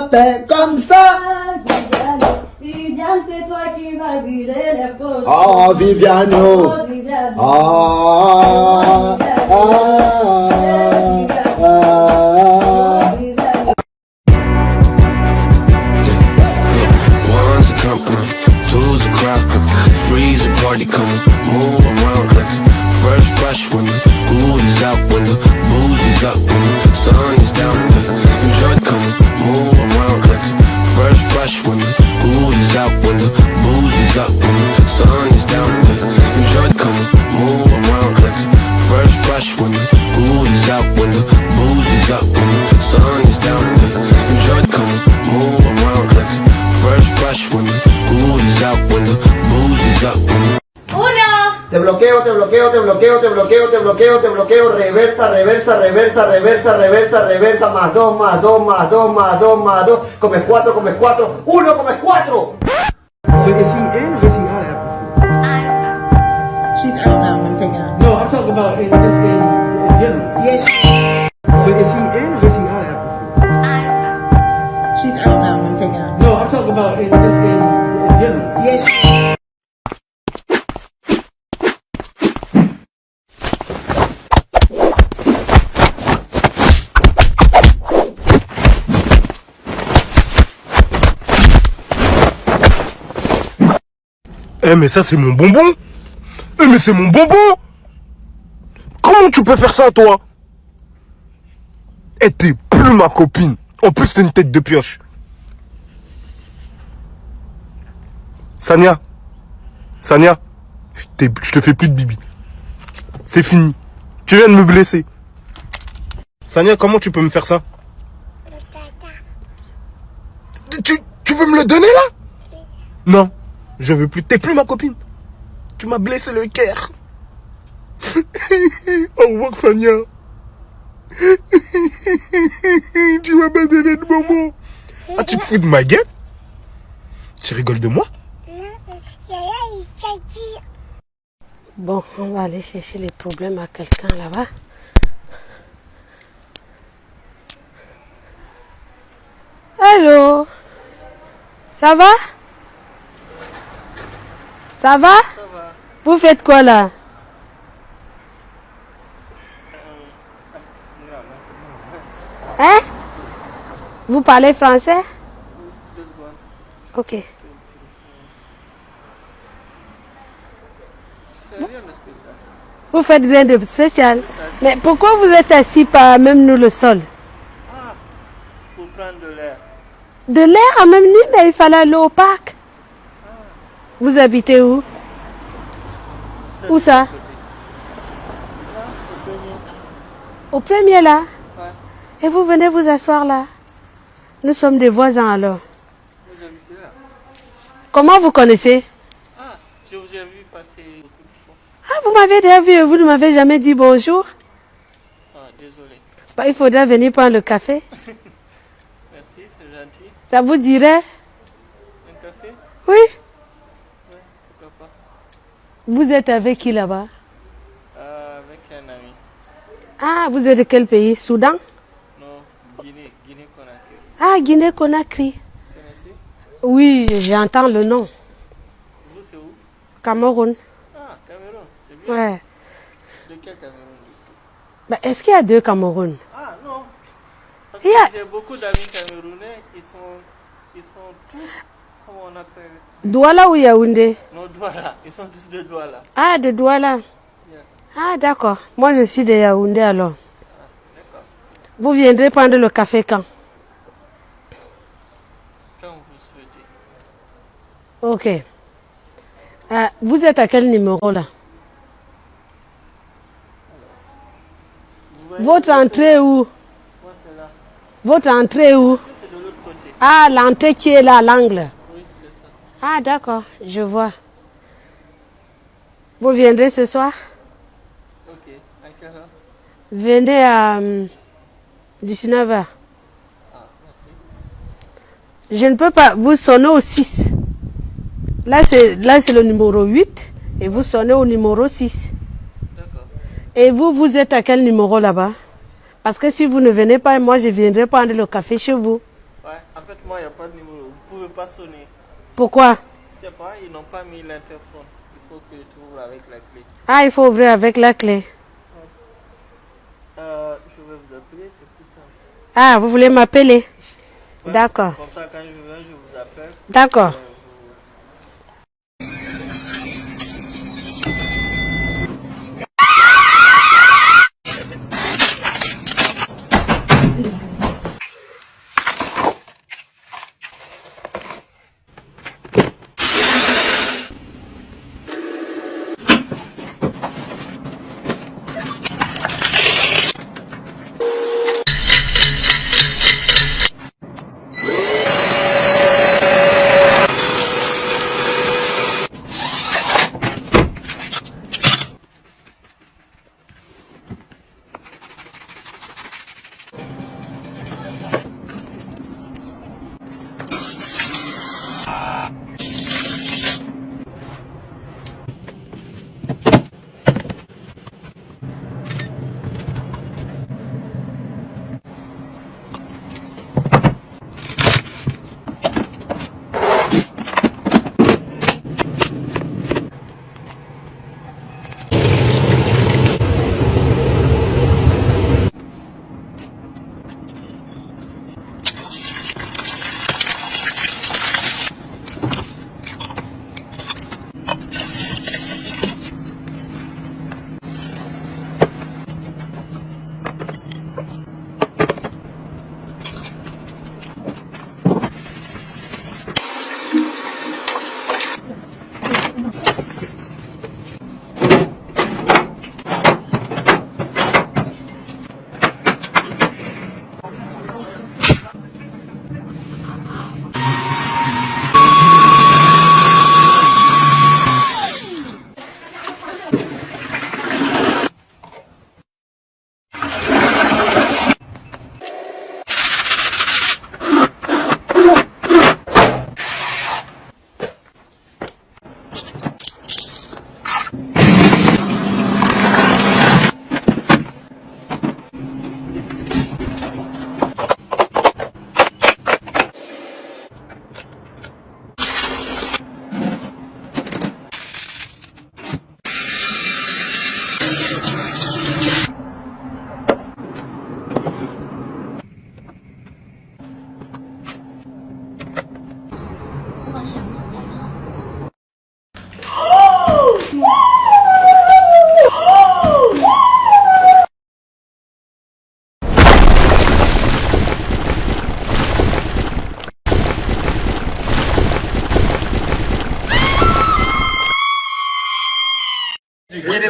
me fais comme ça. Viviane, c'est toi qui vas vider les poches. Oh, Viviane. Oh, Viviane. Ah, One's a compliment, two's a crowd, three's a party coming, move around like first rush when the school is out, when the booze is up, when the sun is down, enjoy coming, move around like first rush when the school is out, when the booze is up, when the sun is down, enjoy coming, move around like first rush when the school is out, when the booze is up, when the sun is down, enjoy coming, move around like first rush when the school is out, when the booze is up, when the te bloqueo, te bloqueo, te bloqueo, te bloqueo, te bloqueo, te bloqueo, reversa, reversa, reversa, reversa, reversa, reversa, más 2, más 2, más 2, más 2, más 2, comes 4, 1, comes 4. But is she in or is she out of after school? She's out now. I'm taking her. No, I'm talking about in general. Yes. But is she in or is she out of after school? She's out now. I'm taking her. No, I'm talking about in general. Yes. Eh mais ça c'est mon bonbon. Eh mais c'est mon bonbon. Comment tu peux faire ça toi? Eh t'es plus ma copine. En plus t'as une tête de pioche. Sania. Sania. Je te fais plus de bibi. C'est fini. Tu viens de me blesser. Sania, comment tu peux me faire ça? Tu veux me le donner là? Non. Je veux plus. T'es plus ma copine. Tu m'as blessé le cœur. Au revoir, Sania. Tu m'as pas donné de moment. Ah, tu te fous de ma gueule? Tu rigoles de moi? Bon, on va aller chercher les problèmes à quelqu'un là-bas. Allô? Ça va? Ça va? Ça va. Vous faites quoi là? Hein? Vous parlez français? 2 secondes. Ok. C'est rien de spécial. Vous faites rien de spécial. Mais pourquoi vous êtes assis par même nous le sol? Ah, pour prendre de l'air. De l'air à même nuit, mais il fallait aller au parc. Vous habitez où? Où ça? Au premier là? Ouais. Et vous venez vous asseoir là? Nous sommes des voisins alors. Vous habitez là? Comment vous connaissez? Ah, je vous ai vu passer beaucoup de fois. Ah, vous m'avez déjà vu et vous ne m'avez jamais dit bonjour? Ah, désolé. Bah, il faudra venir prendre le café. Merci, c'est gentil. Ça vous dirait? Un café? Oui. Ouais, pourquoi pas. Vous êtes avec qui là-bas? Avec un ami. Ah, vous êtes de quel pays? Soudan? Non, Guinée-Conakry. Ah, Guinée-Conakry. Vous connaissez? Oui, j'entends le nom. Vous, c'est où? Cameroun. Ah, Cameroun, c'est bien. Ouais. De quel Cameroun? Bah, est-ce qu'il y a deux Cameroun? Ah, non. Parce Il y a- que j'ai beaucoup d'amis camerounais, ils sont tous, comment on appelle? Douala ou Yaoundé? Non, Douala. Ils sont tous de Douala. Ah, de Douala. Yeah. Ah, d'accord. Moi, je suis de Yaoundé alors. D'accord. Vous viendrez prendre le café quand? Quand vous souhaitez. Ok. Vous êtes à quel numéro là? Vous voyez, Votre entrée où? moi, c'est là. Votre entrée où? C'est de l'autre côté. Ah, l'entrée qui est là, à l'angle. Oui, c'est ça. Ah, d'accord, je vois. Vous viendrez ce soir? Ok. À quelle heure? Venez à 19h. Ah, merci. Je ne peux pas. Vous sonnez au 6. Là, c'est le numéro 8. Et vous sonnez au numéro 6. D'accord. Et vous êtes à quel numéro là-bas? Parce que si vous ne venez pas, moi, je viendrai prendre le café chez vous. Ouais, en fait, moi, il n'y a pas de numéro. Vous ne pouvez pas sonner. Pourquoi? C'est pas, ils n'ont pas mis l'interphone. Il faut que tu ouvres avec la clé. Ah, il faut ouvrir avec la clé. Je vais vous appeler, c'est plus simple. Ah, vous voulez m'appeler? Ouais, D'accord. Comme ça, quand je viens, je vous appelle. D'accord.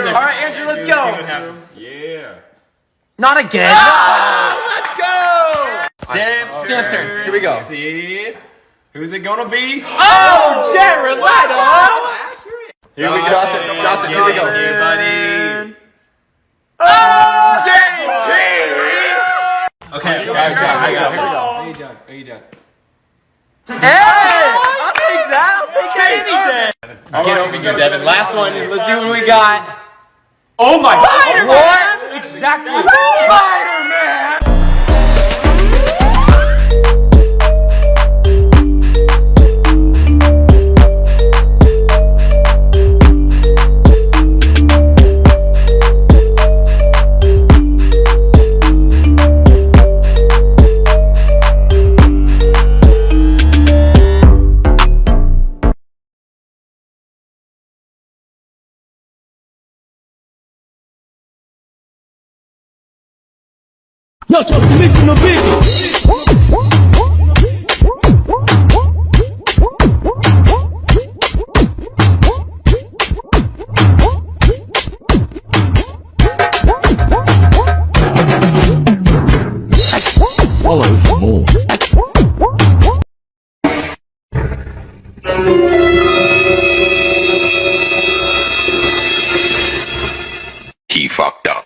Alright, Andrew, let's go. Yeah. Not again. Let's go! Sam's turn. Here we go. See? Who's it gonna be? Oh, Jared Leto. Here we go. Dawson, Here we go. Here, buddy. Oh, JT. Okay, I got it. Here we go. Are you done? Are you done? Hey, I'll take that. I'll take that any day. Get over here, Devin. Last one. Let's see what we got. Oh my God! What? Exactly. Spider-Man. You're supposed to make no big. Follow for more. He fucked up.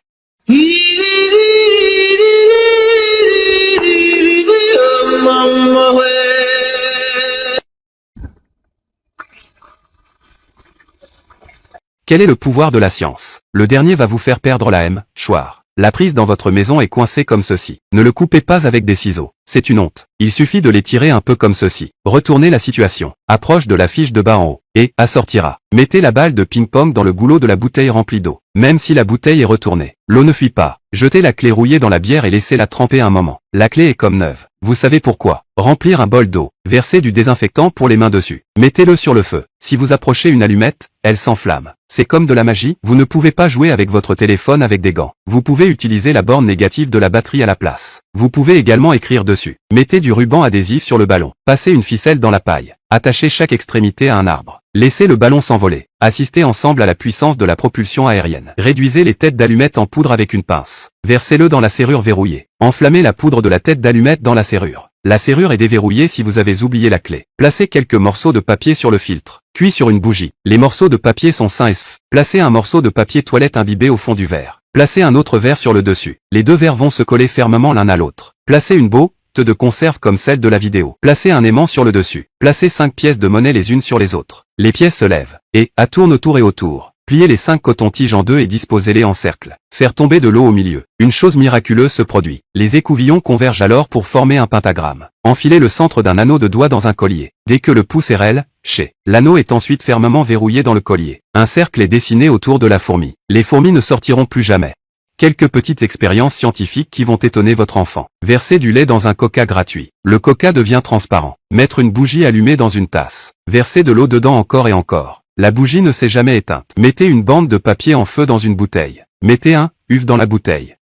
Quel est le pouvoir de la science? Le dernier va vous faire perdre la M, choir. La prise dans votre maison est coincée comme ceci. Ne le coupez pas avec des ciseaux. C'est une honte. Il suffit de les tirer un peu comme ceci. Retournez la situation. Approche de la fiche de bas en haut. Et assortira. Mettez la balle de ping-pong dans le goulot de la bouteille remplie d'eau. Même si la bouteille est retournée. L'eau ne fuit pas. Jetez la clé rouillée dans la bière et laissez-la tremper un moment. La clé est comme neuve. Vous savez pourquoi. Remplir un bol d'eau. Versez du désinfectant pour les mains dessus. Mettez-le sur le feu. Si vous approchez une allumette, elle s'enflamme. C'est comme de la magie. Vous ne pouvez pas jouer avec votre téléphone avec des gants. Vous pouvez utiliser la borne négative de la batterie à la place. Vous pouvez également écrire dessus. Mettez du ruban adhésif sur le ballon. Passez une ficelle dans la paille. Attachez chaque extrémité à un arbre. Laissez le ballon s'envoler. Assistez ensemble à la puissance de la propulsion aérienne. Réduisez les têtes d'allumettes en poudre avec une pince. Versez-le dans la serrure verrouillée. Enflammez la poudre de la tête d'allumette dans la serrure. La serrure est déverrouillée si vous avez oublié la clé. Placez quelques morceaux de papier sur le filtre. Cuit sur une bougie. Les morceaux de papier sont sains et saufs. Placez un morceau de papier toilette imbibé au fond du verre. Placez un autre verre sur le dessus. Les deux verres vont se coller fermement l'un à l'autre. Placez une botte de conserve comme celle de la vidéo. Placez un aimant sur le dessus. Placez 5 pièces de monnaie les unes sur les autres. Les pièces se lèvent. Et, à tourne autour et autour. Pliez les 5 cotons-tiges en deux et disposez-les en cercle. Faire tomber de l'eau au milieu. Une chose miraculeuse se produit. Les écouvillons convergent alors pour former un pentagramme. Enfilez le centre d'un anneau de doigt dans un collier. Dès que le pouce est relâché, l'anneau est ensuite fermement verrouillé dans le collier. Un cercle est dessiné autour de la fourmi. Les fourmis ne sortiront plus jamais. Quelques petites expériences scientifiques qui vont étonner votre enfant. Versez du lait dans un coca gratuit. Le coca devient transparent. Mettre une bougie allumée dans une tasse. Versez de l'eau dedans encore et encore. La bougie ne s'est jamais éteinte. Mettez une bande de papier en feu dans une bouteille. Mettez un uf dans la bouteille.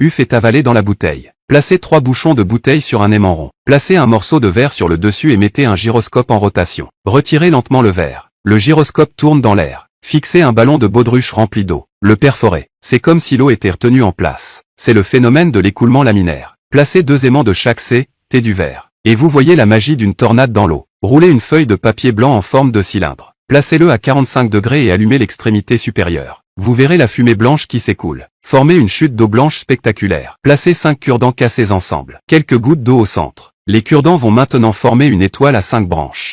Uf est avalé dans la bouteille. Placez 3 bouchons de bouteille sur un aimant rond. Placez un morceau de verre sur le dessus et mettez un gyroscope en rotation. Retirez lentement le verre. Le gyroscope tourne dans l'air. Fixez un ballon de baudruche rempli d'eau. Le perforez. C'est comme si l'eau était retenue en place. C'est le phénomène de l'écoulement laminaire. Placez 2 aimants de chaque côté du verre. Et vous voyez la magie d'une tornade dans l'eau. Roulez une feuille de papier blanc en forme de cylindre. Placez-le à 45 degrés et allumez l'extrémité supérieure. Vous verrez la fumée blanche qui s'écoule. Formez une chute d'eau blanche spectaculaire. Placez 5 cure-dents cassés ensemble. Quelques gouttes d'eau au centre. Les cure-dents vont maintenant former une étoile à 5 branches.